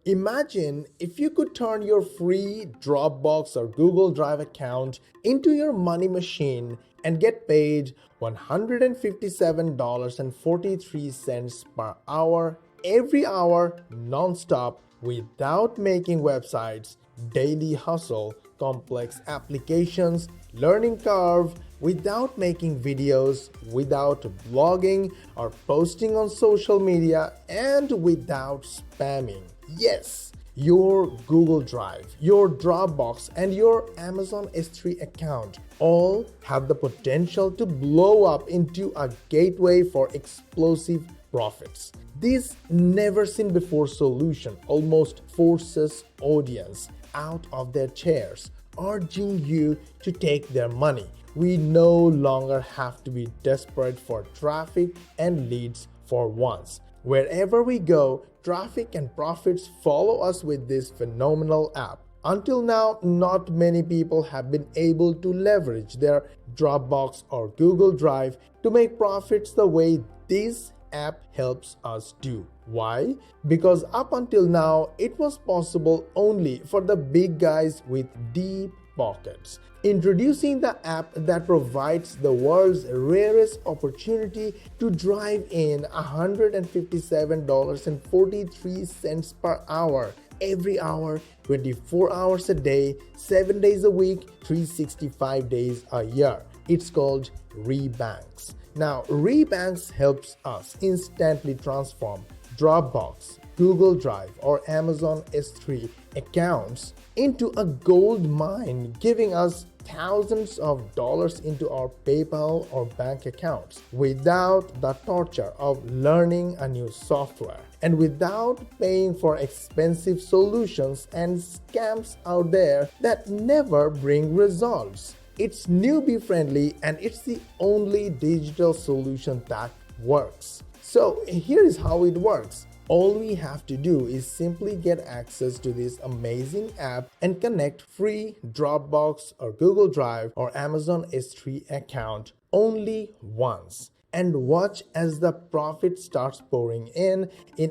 Imagine if you could turn your free Dropbox or Google Drive account into your money machine and get paid $157.43 per hour every hour non-stop without making websites, daily hustle, complex applications, learning curve, without making videos, without blogging or posting on social media, and without spamming. Yes, your Google Drive, your Dropbox, and your Amazon S3 account all have the potential to blow up into a gateway for explosive profits. This never seen before solution almost forces audience out of their chairs, urging you to take their money. We no longer have to be desperate for traffic and leads for once. Wherever we go, traffic and profits follow us with this phenomenal app. Until now, not many people have been able to leverage their Dropbox or Google Drive to make profits the way this app helps us do. Why? Because up until now, it was possible only for the big guys with deep pockets. Introducing the app that provides the world's rarest opportunity to drive in $157.43 per hour every hour, 24 hours a day, 7 days a week, 365 days a year. It's called ReBankZ. Now, ReBankZ helps us instantly transform Dropbox, Google Drive, or Amazon S3 accounts into a gold mine, giving us thousands of dollars into our PayPal or bank accounts without the torture of learning a new software and without paying for expensive solutions and scams out there that never bring results. It's newbie friendly and it's the only digital solution that works. So here is how it works. All we have to do is simply get access to this amazing app and connect free Dropbox or Google Drive or Amazon S3 account only once. And watch as the profit starts pouring in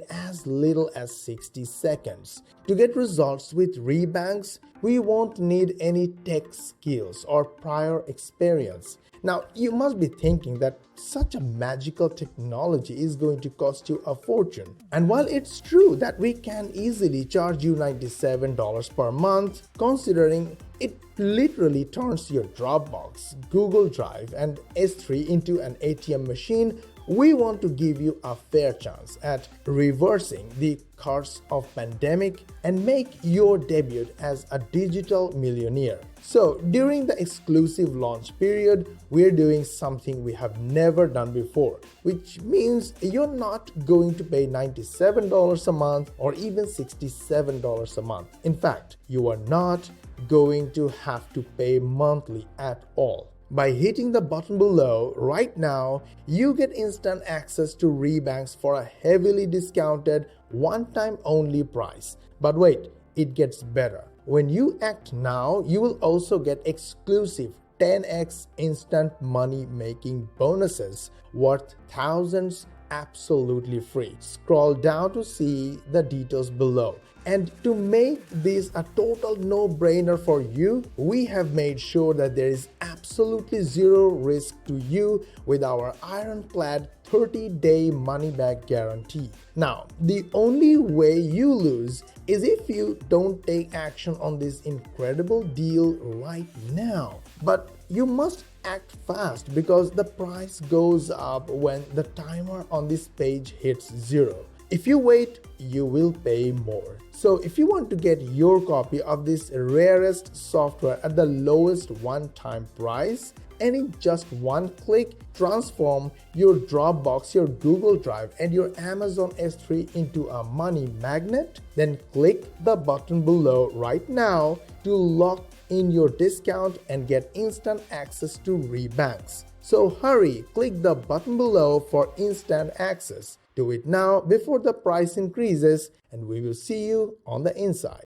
as little as 60 seconds. To get results with ReBankZ, we won't need any tech skills or prior experience. Now, you must be thinking that such a magical technology is going to cost you a fortune. And while it's true that we can easily charge you $97 per month, considering it literally turns your Dropbox, Google Drive, and S3 into an ATM machine, we want to give you a fair chance at reversing the curse of pandemic and make your debut as a digital millionaire. So during the exclusive launch period, we're doing something we have never done before, which means you're not going to pay $97 a month or even $67 a month. In fact, you are not going to have to pay monthly at all. By hitting the button below right now, you get instant access to ReBankZ for a heavily discounted one-time only price. But wait, it gets better. When you act now, you will also get exclusive 10x instant money making bonuses worth thousands absolutely free. Scroll down to see the details below. And to make this a total no-brainer for you, we have made sure that there is absolutely zero risk to you with our ironclad 30-day money-back guarantee. Now, the only way you lose is if you don't take action on this incredible deal right now. But you must act fast because the price goes up when the timer on this page hits zero. If you wait, you will pay more. So if you want to get your copy of this rarest software at the lowest one-time price, and in just one click, transform your Dropbox, your Google Drive, and your Amazon S3 into a money magnet, then click the button below right now to lock in your discount and get instant access to ReBankZ. So hurry, click the button below for instant access. Do it now before the price increases, and we will see you on the inside.